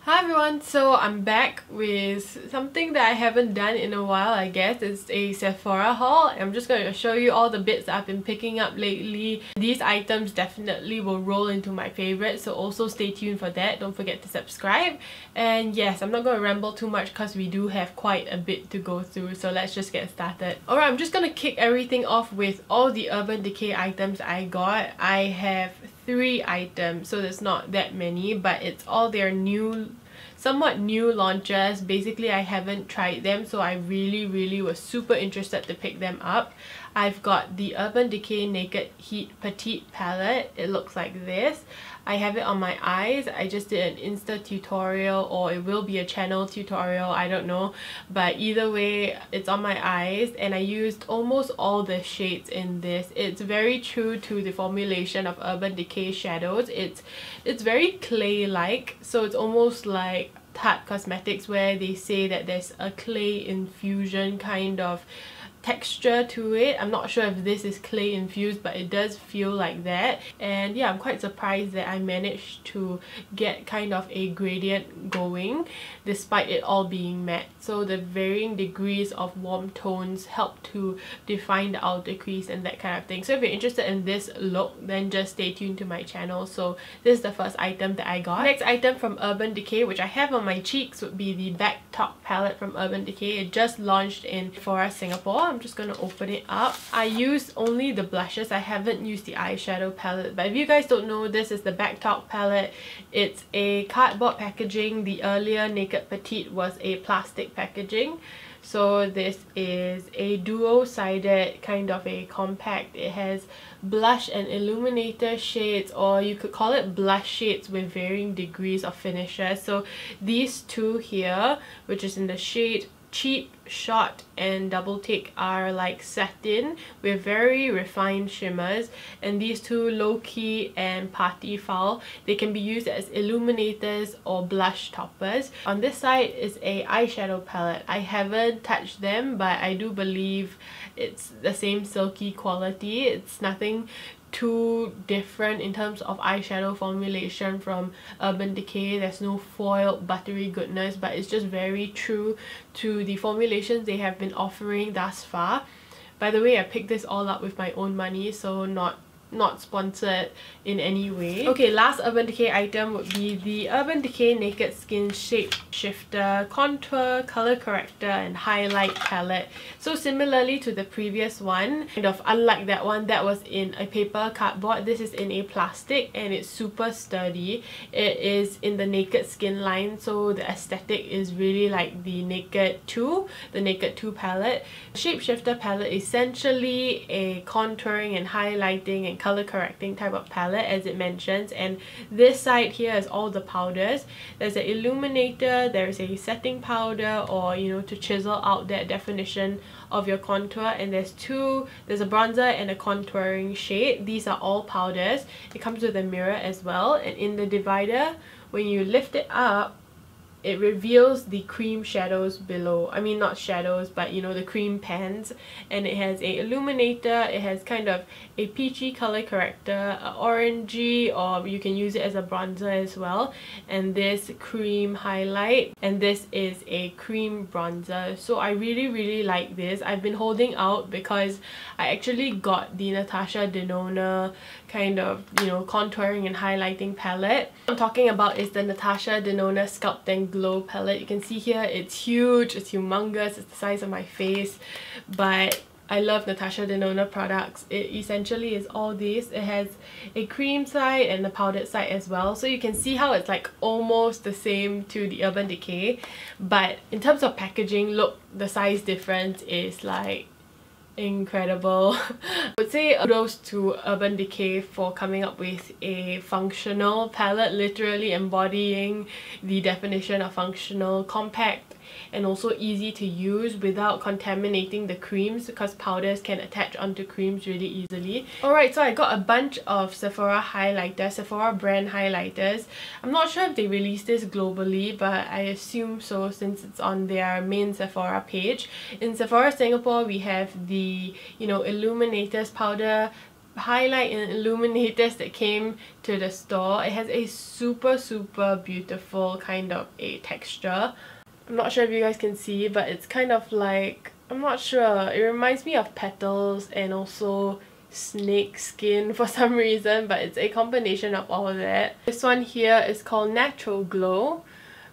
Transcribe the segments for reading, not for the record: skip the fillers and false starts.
Hi everyone, so I'm back with something that I haven't done in a while, I guess. It's a Sephora haul. I'm just going to show you all the bits that I've been picking up lately. These items definitely will roll into my favorites, so also stay tuned for that. Don't forget to subscribe. And yes, I'm not going to ramble too much because we do have quite a bit to go through, so let's just get started. Alright, I'm just going to kick everything off with all the Urban Decay items I got. I have 3 items, so there's not that many, but it's all their somewhat new launches. Basically, I haven't tried them, so I really was super interested to pick them up. I've got the Urban Decay Naked Heat Petite palette. It looks like this. I have it on my eyes. I just did an Insta tutorial, or it will be a channel tutorial, I don't know, but either way it's on my eyes, and I used almost all the shades in this. It's very true to the formulation of Urban Decay shadows. It's very clay-like, so it's almost like Tarte Cosmetics, where they say that there's a clay infusion kind of texture to it. I'm not sure if this is clay infused, but it does feel like that. And yeah, I'm quite surprised that I managed to get kind of a gradient going despite it all being matte. So the varying degrees of warm tones help to define the outer crease and that kind of thing. So if you're interested in this look, then just stay tuned to my channel. So this is the first item that I got. Next item from Urban Decay, which I have on my cheeks, would be the Back Talk palette from Urban Decay. It just launched in Sephora Singapore. I'm just going to open it up. I used only the blushes. I haven't used the eyeshadow palette, but if you guys don't know, this is the Back Talk palette. It's a cardboard packaging. The earlier Naked Petite was a plastic packaging. So this is a duo-sided kind of a compact. It has blush and illuminator shades, or you could call it blush shades with varying degrees of finishes. So these two here, which is in the shade Cheap, Shot and Double Take, are like satin with very refined shimmers, and these two, Low Key and Party Foul, they can be used as illuminators or blush toppers. On this side is a eyeshadow palette. I haven't touched them, but I do believe it's the same silky quality. It's nothing too different in terms of eyeshadow formulation from Urban Decay. There's no foiled buttery goodness, but it's just very true to the formulations they have been offering thus far. By the way, I picked this all up with my own money, so not sponsored in any way. Okay, last Urban Decay item would be the Urban Decay Naked Skin Shape Shifter Contour, Color Corrector and Highlight Palette. So similarly to the previous one, kind of unlike that one that was in a paper cardboard, this is in a plastic and it's super sturdy. It is in the Naked Skin line, so the aesthetic is really like the Naked 2 palette. Shape Shifter palette is essentially a contouring and highlighting and color correcting type of palette, as it mentions, and this side here is all the powders. There's an illuminator, there's a setting powder, or you know, to chisel out that definition of your contour, and there's a bronzer and a contouring shade. These are all powders. It comes with a mirror as well, and in the divider, when you lift it up, it reveals the cream shadows below. I mean, not shadows, but you know, the cream pans. And it has a illuminator, it has kind of a peachy color corrector, a orangey, or you can use it as a bronzer as well, and this cream highlight, and this is a cream bronzer. So I really like this. I've been holding out because I actually got the Natasha Denona kind of, you know, contouring and highlighting palette. What I'm talking about is the Natasha Denona Sculpt and Glow palette. You can see here it's huge, it's humongous, it's the size of my face, but I love Natasha Denona products. It essentially is all these. It has a cream side and a powdered side as well, so you can see how it's like almost the same to the Urban Decay, but in terms of packaging, look, the size difference is like incredible. I would say kudos to Urban Decay for coming up with a functional palette, literally embodying the definition of functional, compact and also easy to use without contaminating the creams, because powders can attach onto creams really easily. Alright, so I got a bunch of Sephora highlighters, Sephora brand highlighters. I'm not sure if they released this globally, but I assume so since it's on their main Sephora page. In Sephora Singapore, we have the, you know, Illuminators powder, highlight and illuminators that came to the store. It has a super beautiful kind of a texture. I'm not sure if you guys can see, but it's kind of like, I'm not sure, it reminds me of petals and also snake skin for some reason, but it's a combination of all of that. This one here is called Natural Glow,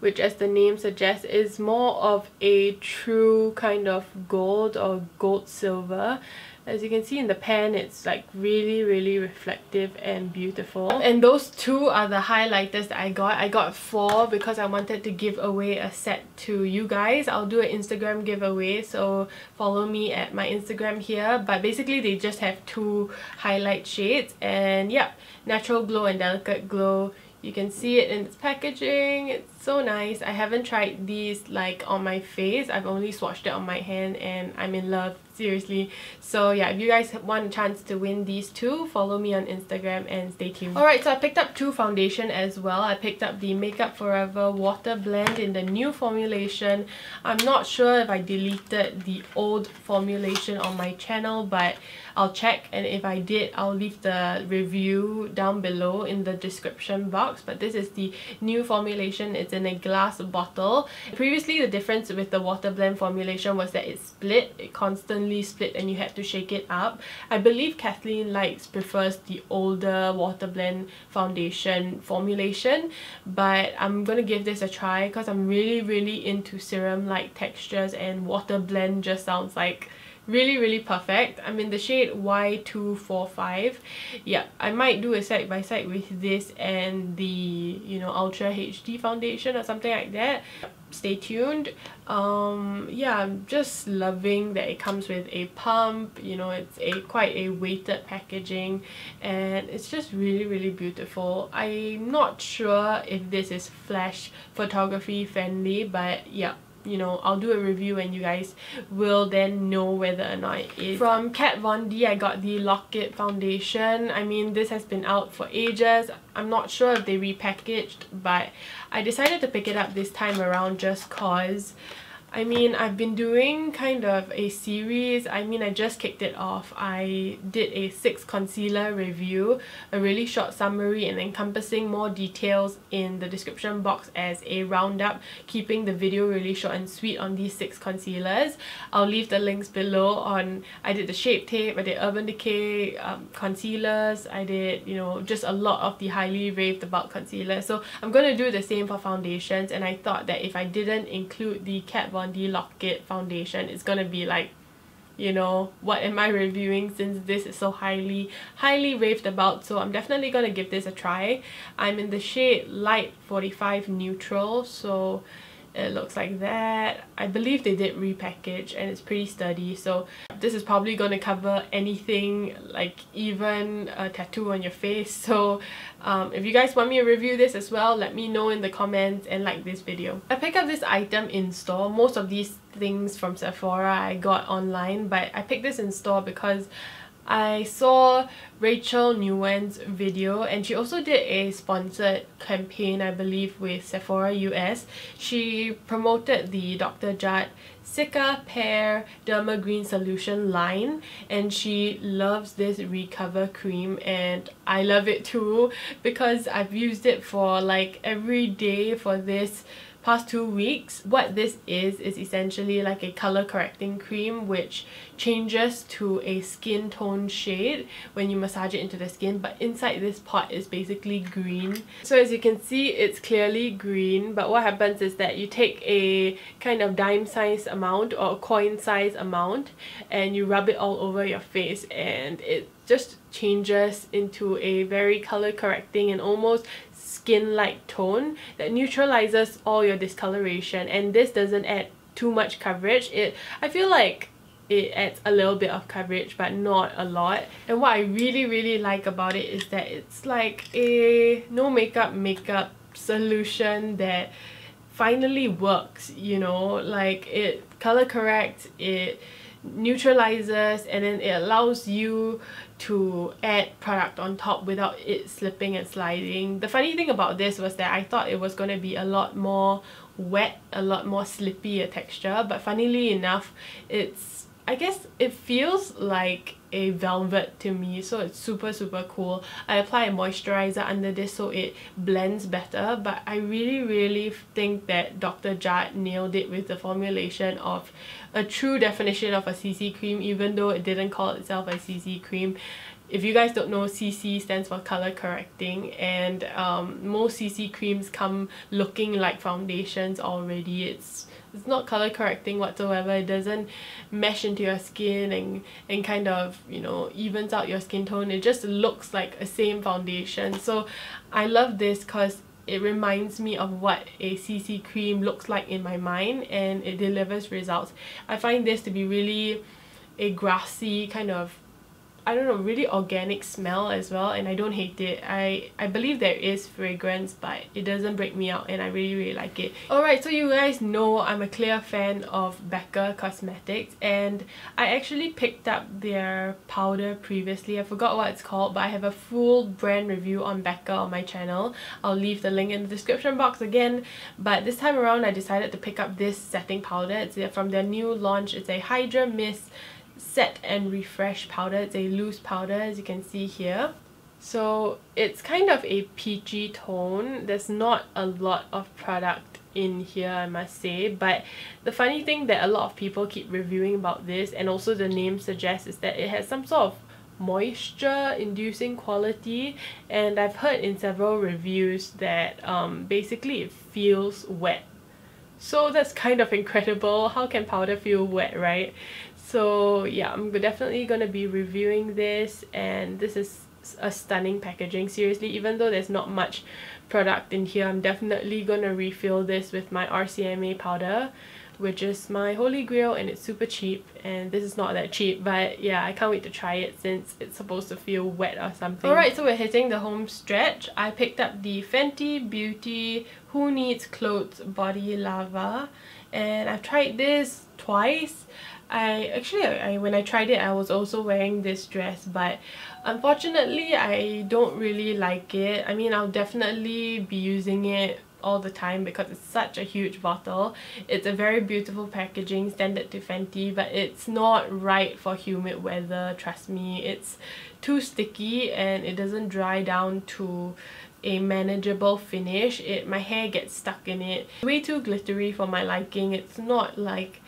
which, as the name suggests, is more of a true kind of gold or gold silver. As you can see in the pan, it's like really reflective and beautiful. And those two are the highlighters that I got. I got 4 because I wanted to give away a set to you guys. I'll do an Instagram giveaway, so follow me at my Instagram here. But basically they just have 2 highlight shades, and yeah, Natural Glow and Delicate Glow. You can see it in its packaging. It's so nice. I haven't tried these like on my face. I've only swatched it on my hand and I'm in love, seriously. So yeah, if you guys want a chance to win these 2, follow me on Instagram and stay tuned. Alright, so I picked up 2 foundation as well. I picked up the Makeup Forever Water Blend in the new formulation. I'm not sure if I deleted the old formulation on my channel, but I'll check, and if I did, I'll leave the review down below in the description box. But this is the new formulation. It's in a glass bottle. Previously, the difference with the water blend formulation was that it split. It constantly split and you had to shake it up. I believe Kathleen Likes prefers the older water blend foundation formulation, but I'm gonna give this a try because I'm really into serum-like textures, and water blend just sounds like really perfect. I'm in the shade Y245. Yeah, I might do a side by side with this and the, you know, Ultra HD foundation or something like that. Stay tuned. Yeah, I'm just loving that it comes with a pump. You know, it's quite a weighted packaging, and it's just really beautiful. I'm not sure if this is flash photography friendly, but yeah, you know, I'll do a review and you guys will then know whether or not it is. From Kat Von D, I got the Lock-It foundation. I mean, this has been out for ages. I'm not sure if they repackaged, but I decided to pick it up this time around just cause. I mean, I've been doing kind of a series. I mean, I just kicked it off. I did a 6 concealer review, a really short summary and encompassing more details in the description box as a roundup, keeping the video really short and sweet on these 6 concealers. I'll leave the links below on, I did the Shape Tape, I did Urban Decay concealers, I did, you know, just a lot of the highly raved about concealers. So I'm going to do the same for foundations, and I thought that if I didn't include the Kat Von D Lock-It foundation, it's gonna be like, you know, what am I reviewing, since this is so highly raved about. So I'm definitely gonna give this a try. I'm in the shade Light 45 Neutral, so it looks like that. I believe they did repackage and it's pretty sturdy, so this is probably going to cover anything, like even a tattoo on your face. So if you guys want me to review this as well, let me know in the comments and like this video. I picked up this item in store. Most of these things from Sephora I got online, but I picked this in store because I saw Rachel Nguyen's video, and she also did a sponsored campaign, I believe, with Sephora US. She promoted the Dr. Jart Cica Pear Derma Green Solution line, and she loves this Recover cream, and I love it too because I've used it for like every day for this past 2 weeks. What this is essentially like a color correcting cream which changes to a skin tone shade when you massage it into the skin, but inside this pot is basically green. So as you can see, it's clearly green, but what happens is that you take a kind of dime size amount or a coin size amount and you rub it all over your face, and it just changes into a very color correcting and almost skin-like tone that neutralizes all your discoloration. And this doesn't add too much coverage. I feel like it adds a little bit of coverage but not a lot. And what I really like about it is that it's like a no makeup solution that finally works, you know, like it color corrects, it neutralizes, and then it allows you to add product on top without it slipping and sliding. The funny thing about this was that I thought it was going to be a lot more wet, a lot more slippy a texture, but funnily enough, I guess it feels like a velvet to me, so it's super cool. I apply a moisturizer under this so it blends better, but I really think that Dr. Jart nailed it with the formulation of a true definition of a CC cream, even though it didn't call itself a CC cream. If you guys don't know, CC stands for color correcting, and most CC creams come looking like foundations already. It's not color correcting whatsoever. It doesn't mesh into your skin and kind of, you know, evens out your skin tone. It just looks like a same foundation. So I love this because it reminds me of what a CC cream looks like in my mind, and it delivers results. I find this to be really a grassy kind of, I don't know, really organic smell as well, and I don't hate it. I believe there is fragrance, but it doesn't break me out, and I really like it. Alright, so you guys know I'm a clear fan of Becca Cosmetics, and I actually picked up their powder previously. I forgot what it's called, but I have a full brand review on Becca on my channel. I'll leave the link in the description box again, but this time around I decided to pick up this setting powder. It's from their new launch. It's a Hydra Mist Set and Refresh powder. It's a loose powder, as you can see here. So it's kind of a peachy tone. There's not a lot of product in here, I must say, but the funny thing that a lot of people keep reviewing about this, and also the name suggests, is that it has some sort of moisture inducing quality, and I've heard in several reviews that basically it feels wet. So that's kind of incredible. How can powder feel wet, right? So yeah, I'm definitely gonna be reviewing this, and this is a stunning packaging. Seriously, even though there's not much product in here, I'm definitely gonna refill this with my RCMA powder, which is my holy grail, and it's super cheap. And this is not that cheap, but yeah, I can't wait to try it since it's supposed to feel wet or something. Alright, so we're hitting the home stretch. I picked up the Fenty Beauty Who Needs Clothes Body Lava, and I've tried this twice. When I tried it, I was also wearing this dress, but unfortunately I don't really like it. I mean, I'll definitely be using it all the time because it's such a huge bottle. It's a very beautiful packaging, standard to Fenty, but it's not right for humid weather, trust me. It's too sticky and it doesn't dry down to a manageable finish. My hair gets stuck in it. Way too glittery for my liking. It's not like,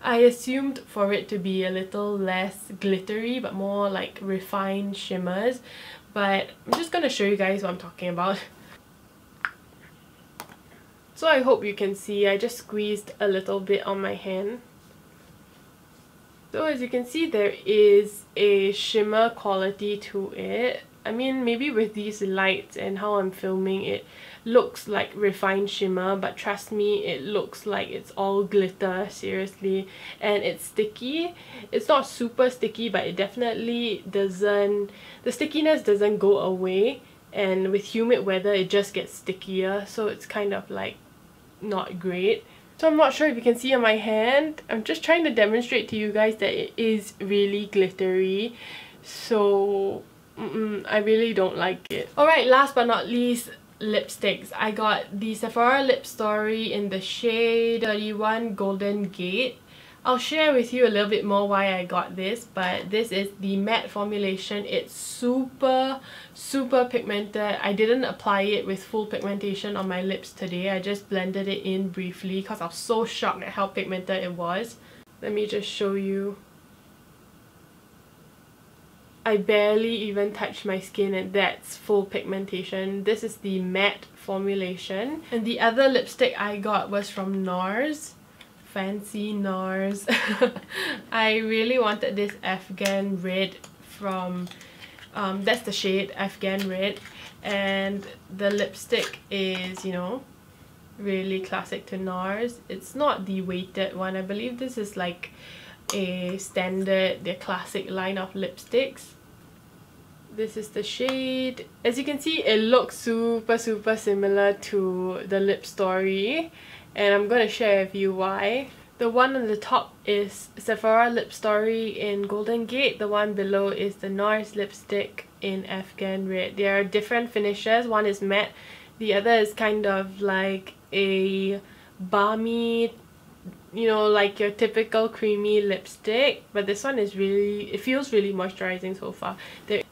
I assumed for it to be a little less glittery but more like refined shimmers, but I'm just gonna show you guys what I'm talking about. So I hope you can see, I just squeezed a little bit on my hand. So as you can see, there is a shimmer quality to it. I mean, maybe with these lights and how I'm filming, it looks like refined shimmer, but trust me, it looks like it's all glitter, seriously. And it's sticky. It's not super sticky, but it definitely doesn't, the stickiness doesn't go away, and with humid weather it just gets stickier, so it's kind of like not great. So I'm not sure if you can see on my hand. I'm just trying to demonstrate to you guys that it is really glittery, so I really don't like it. Alright, last but not least, lipsticks. I got the Sephora Lip Story in the shade 31 Golden Gate. I'll share with you a little bit more why I got this, but this is the matte formulation. It's super pigmented. I didn't apply it with full pigmentation on my lips today. I just blended it in briefly because I was so shocked at how pigmented it was. Let me just show you. I barely even touched my skin, and that's full pigmentation. This is the matte formulation. And the other lipstick I got was from NARS. Fancy NARS. I really wanted this Afghan Red from, that's the shade, Afghan Red. And the lipstick is, you know, really classic to NARS. It's not the weighted one. I believe this is like a standard, their classic line of lipsticks. This is the shade. As you can see, it looks super similar to the Lip Story, and I'm gonna share with you why. The one on the top is Sephora Lip Story in Golden Gate. The one below is the NARS lipstick in Afghan Red. They are different finishes. One is matte, the other is kind of like a balmy you know, like your typical creamy lipstick, but this one is really, it feels really moisturizing so far.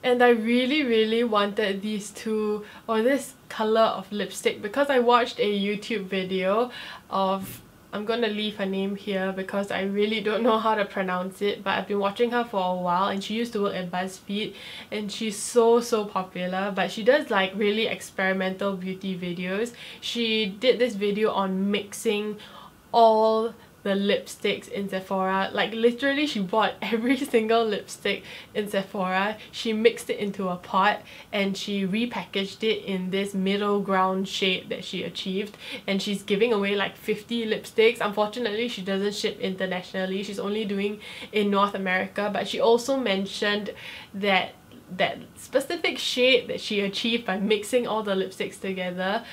And I really wanted these two, or this color of lipstick, because I watched a YouTube video of, I'm gonna leave her name here because I really don't know how to pronounce it, but I've been watching her for a while, and she used to work at BuzzFeed, and she's so popular, but she does like really experimental beauty videos. She did this video on mixing all the lipsticks in Sephora. Like literally she bought every single lipstick in Sephora, she mixed it into a pot, and she repackaged it in this middle ground shade that she achieved, and she's giving away like 50 lipsticks. Unfortunately she doesn't ship internationally, she's only doing in North America, but she also mentioned that specific shade that she achieved by mixing all the lipsticks together,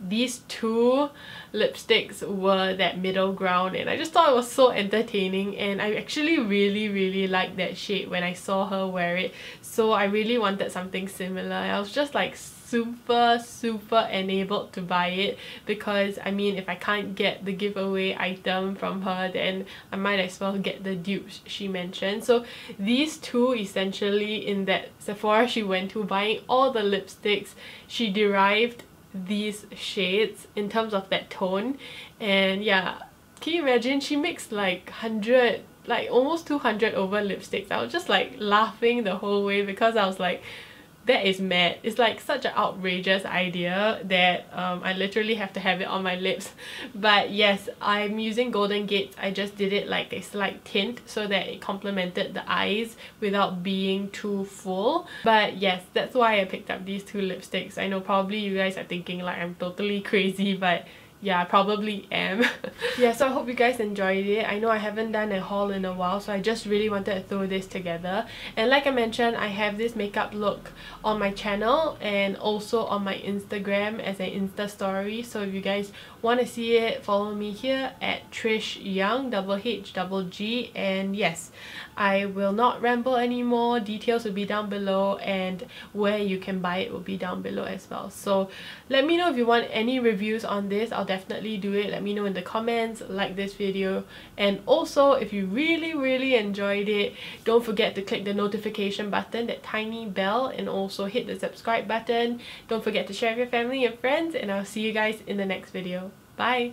these two lipsticks were that middle ground, and I just thought it was so entertaining, and I actually really liked that shade when I saw her wear it, so I really wanted something similar. I was just like super enabled to buy it, because I mean, if I can't get the giveaway item from her, then I might as well get the dupes she mentioned. So these two, essentially, in that Sephora she went to, buying all the lipsticks, she derived these shades in terms of that tone. And yeah, can you imagine, she mixed like 100, like almost 200 over lipsticks. I was just like laughing the whole way, because I was like, that is mad. It's like such an outrageous idea that I literally have to have it on my lips. But yes, I'm using Golden Gates. I just did it like a slight tint so that it complemented the eyes without being too full. But yes, that's why I picked up these two lipsticks. I know probably you guys are thinking like I'm totally crazy, but yeah, I probably am. Yeah, so I hope you guys enjoyed it. I know I haven't done a haul in a while, so I just really wanted to throw this together. And like I mentioned, I have this makeup look on my channel and also on my Instagram as an Insta story. So if you guys want to see it, follow me here at Trish Young, HHGG. And yes, I will not ramble anymore. Details will be down below, and where you can buy it will be down below as well. So let me know if you want any reviews on this. I'll definitely do it. Let me know in the comments, like this video, and also if you really enjoyed it, don't forget to click the notification button, that tiny bell, and also hit the subscribe button. Don't forget to share with your family and friends, and I'll see you guys in the next video. Bye!